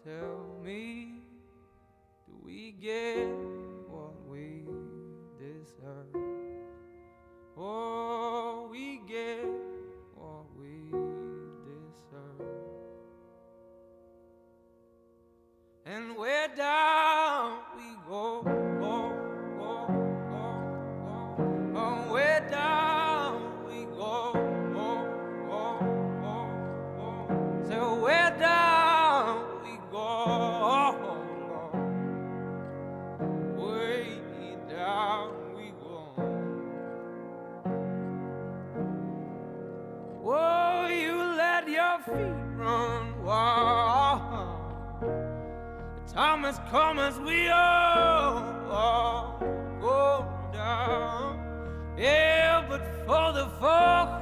tell me, do we get what we deserve? Oh, we get what we deserve. And where down we go, oh, oh, oh, oh, oh, where down we go, oh, oh, oh, oh. So where down we go, oh, Lord, way down we go. Oh, you let your feet run wild. Time has come as we all go down. Yeah, but for the folk